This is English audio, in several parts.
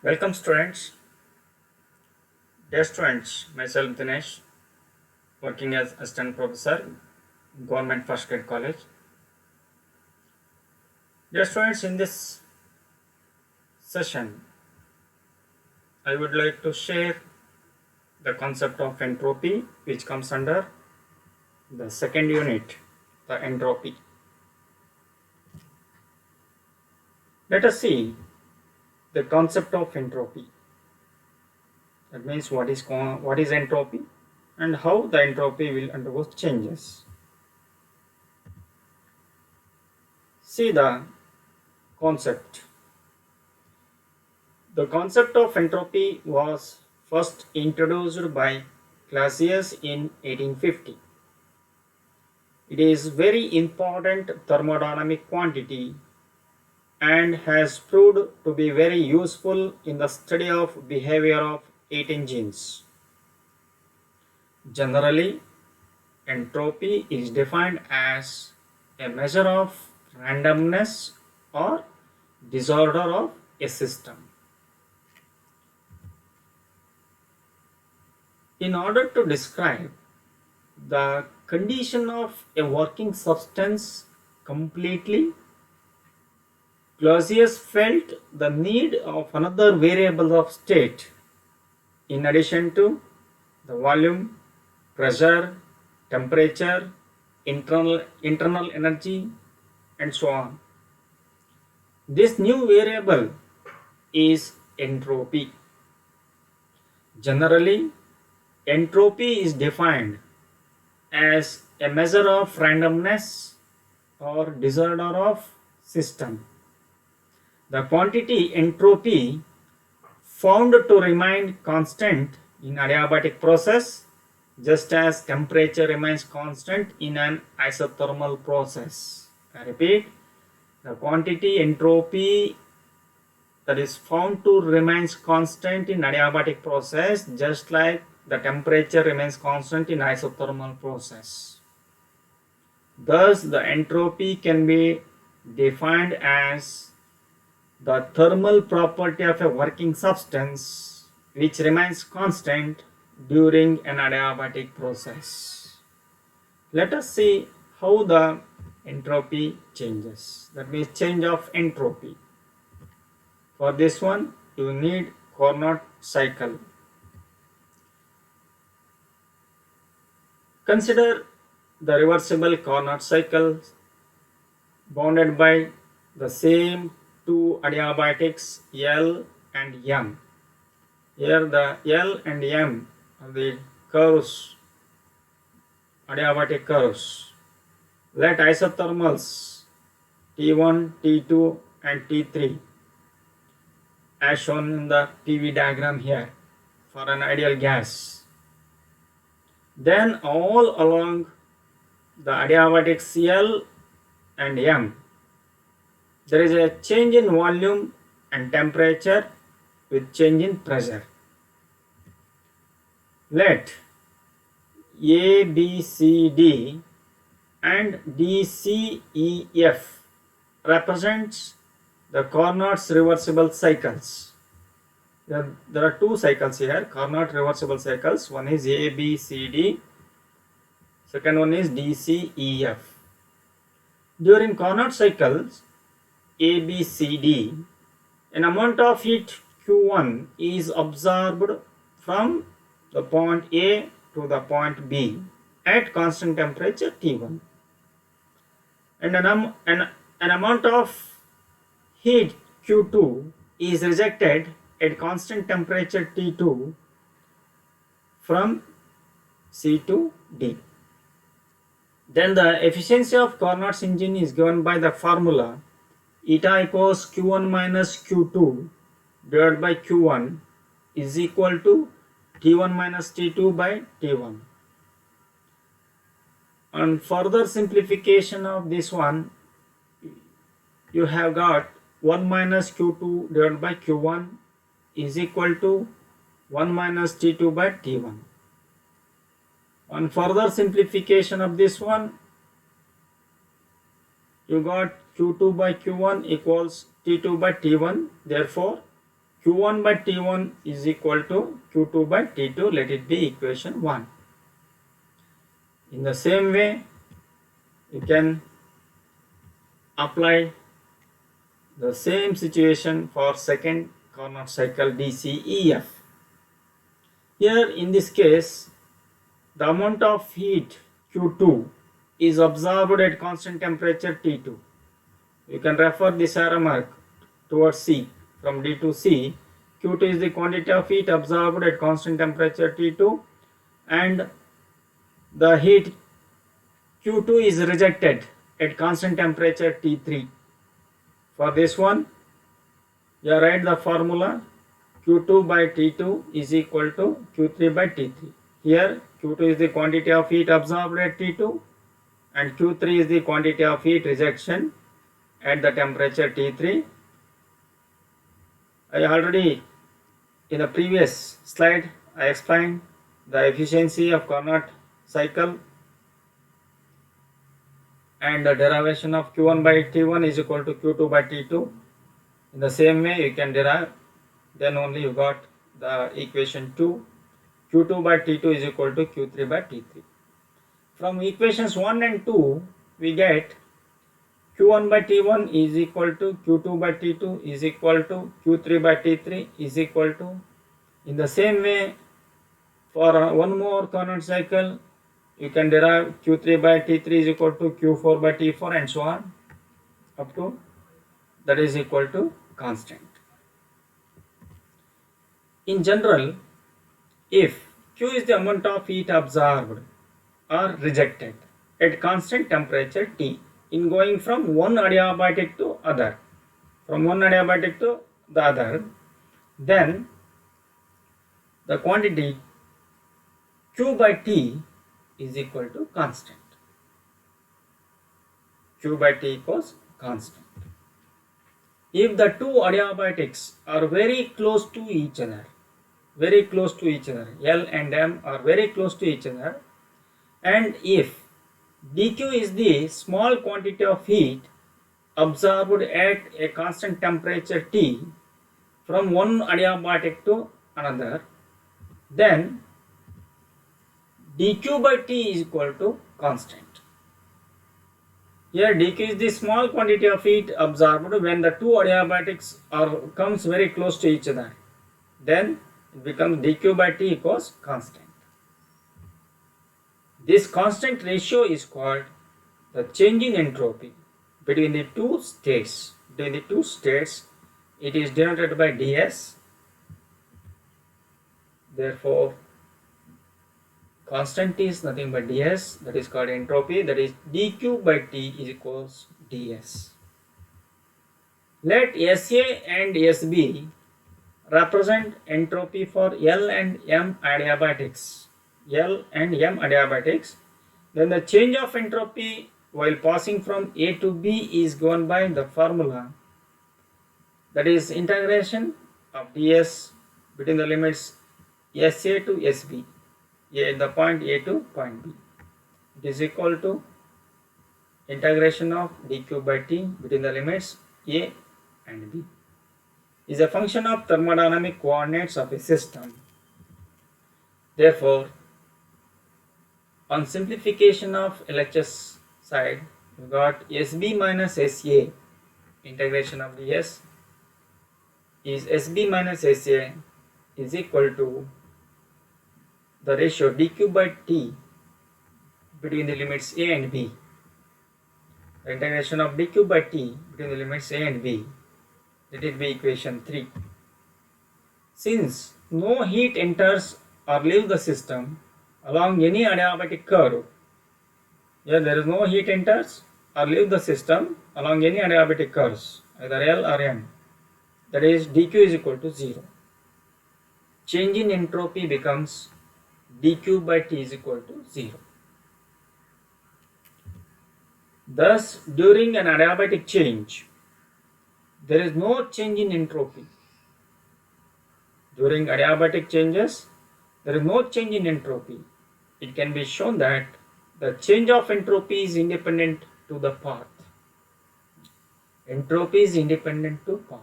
Welcome students. Dear students, myself Dinesh, working as assistant professor, Government First Grade College. Dear students, in this session, I would like to share the concept of entropy, which comes under the second unit, the entropy. Let us see the concept of entropy. That means what is entropy and how the entropy will undergo changes. See the concept. The concept of entropy was first introduced by Clausius in 1850. It is very important thermodynamic quantity and has proved to be very useful in the study of behavior of heat engines. Generally, entropy is defined as a measure of randomness or disorder of a system. In order to describe the condition of a working substance completely, Clausius felt the need of another variable of state in addition to the volume, pressure, temperature, internal energy, and so on. This new variable is entropy. Generally, entropy is defined as a measure of randomness or disorder of system. The quantity entropy found to remain constant in adiabatic process, just as temperature remains constant in an isothermal process. I repeat, the quantity entropy that is found to remains constant in adiabatic process, just like the temperature remains constant in isothermal process. Thus, the entropy can be defined as the thermal property of a working substance which remains constant during an adiabatic process. Let us see how the entropy changes. That means change of entropy. For this one, you need Carnot cycle. Consider the reversible Carnot cycle bounded by the same two adiabatics L and M. Here the L and M are the curves, adiabatic curves. Let isothermals T1, T2 and T3 as shown in the PV diagram here for an ideal gas. Then all along the adiabatic Cl and M, there is a change in volume and temperature with change in pressure. Let A, B, C, D and D, C, E, F represents the Carnot's reversible cycles. There are two cycles here, Carnot reversible cycles. One is A, B, C, D. Second one is D, C, E, F. During Carnot cycles A, B, C, D, an amount of heat Q1 is absorbed from the point A to the point B at constant temperature T1, and an amount of heat Q2 is rejected at constant temperature T2 from C to D. Then the efficiency of Carnot's engine is given by the formula eta equals Q1 minus Q2 divided by Q1 is equal to T1 minus T2 by T1. On further simplification of this one, you have got 1 minus Q2 divided by Q1 is equal to 1 minus T2 by T1. On further simplification of this one, you got Q2 by Q1 equals T2 by T1. Therefore, Q1 by T1 is equal to Q2 by T2. Let it be equation 1. In the same way, you can apply the same situation for second Carnot cycle DCEF. Here in this case, the amount of heat Q2 is absorbed at constant temperature T2. You can refer this arrow mark towards C. From D to C, Q2 is the quantity of heat absorbed at constant temperature T2, and the heat Q2 is rejected at constant temperature T3. For this one, you write the formula Q2 by T2 is equal to Q3 by T3. Here Q2 is the quantity of heat absorbed at T2 and Q3 is the quantity of heat rejection at the temperature T3. I already in the previous slide I explained the efficiency of Carnot cycle and the derivation of Q1 by T1 is equal to Q2 by T2. In the same way you can derive, then only you got the equation 2. Q2 by T2 is equal to Q3 by T3. From equations 1 and 2 we get Q1 by T1 is equal to Q2 by T2 is equal to Q3 by T3 is equal to. In the same way, for one more Carnot cycle, you can derive Q3 by T3 is equal to Q4 by T4 and so on up to that is equal to constant. In general, if Q is the amount of heat absorbed or rejected at constant temperature T in going from one adiabatic to other, then the quantity Q by T is equal to constant. Q by T equals constant. If the two adiabatics are very close to each other, L and M are very close to each other, and if dQ is the small quantity of heat absorbed at a constant temperature T from one adiabatic to another, then dQ by T is equal to constant. Here dQ is the small quantity of heat absorbed when the two adiabatics comes very close to each other. Then it becomes dQ by T equals constant. This constant ratio is called the change in entropy between the two states. It is denoted by ds. Therefore, constant is nothing but ds, that is called entropy, that is dQ by T is equals ds. Let SA and SB represent entropy for L and M adiabatics. Then the change of entropy while passing from A to B is given by the formula, that is integration of ds between the limits SA to SB, the point A to point B. It is equal to integration of dQ by T between the limits A and B. Is a function of thermodynamic coordinates of a system. Therefore, on simplification of LHS side, you got SB minus SA, integration of ds is SB minus SA is equal to the ratio dQ by T between the limits A and B. The integration of dQ by T between the limits A and B, let it be equation 3. Since no heat enters or leaves the system along any adiabatic curve, there is no heat enters or leaves the system along any adiabatic curves, either L or M, that is dQ is equal to 0. Change in entropy becomes dQ by T is equal to 0. Thus, during an adiabatic change, there is no change in entropy. During adiabatic changes, there is no change in entropy. It can be shown that the change of entropy is independent to the path. Entropy is independent to path.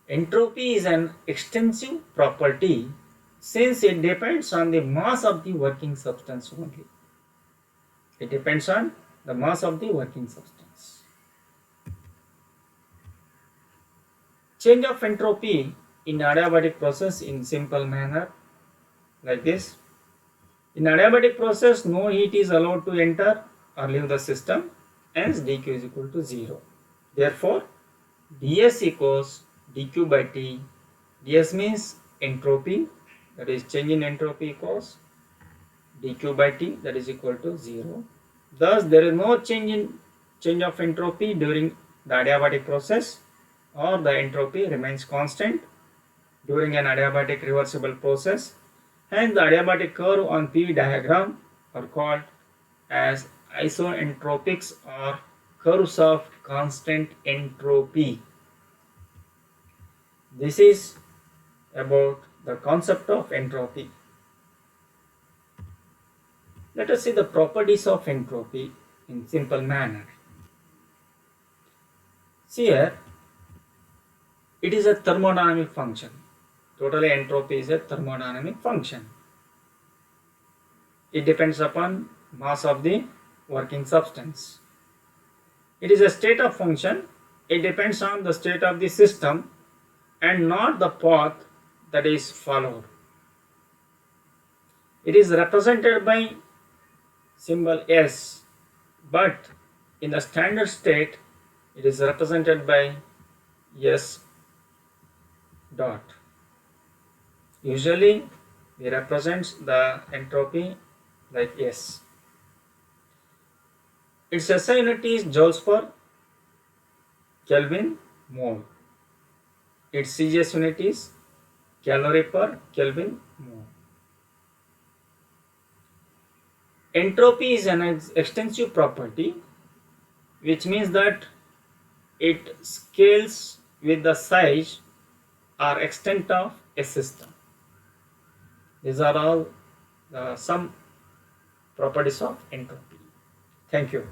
Entropy is an extensive property since it depends on the mass of the working substance only. It depends on the mass of the working substance. Change of entropy in adiabatic process in simple manner like this. In adiabatic process, no heat is allowed to enter or leave the system, hence dq is equal to 0. Therefore, ds equals dq by t. ds means entropy, that is change in entropy equals dq by t, that is equal to 0. Thus, there is no change of entropy during the adiabatic process, or the entropy remains constant during an adiabatic reversible process. Hence, the adiabatic curve on P diagram are called as isoentropics or curves of constant entropy. This is about the concept of entropy. Let us see the properties of entropy in simple manner. See here, it is a thermodynamic function. Totally, entropy is a thermodynamic function. It depends upon mass of the working substance. It is a state of function. It depends on the state of the system and not the path that is followed. It is represented by symbol S, but in the standard state it is represented by S dot. Usually we represent the entropy like S. Its SI unit is joules per Kelvin mole. Its CGS unit is calorie per Kelvin mole. Entropy is an extensive property, which means that it scales with the size or extent of a system. These are all some properties of entropy. Thank you.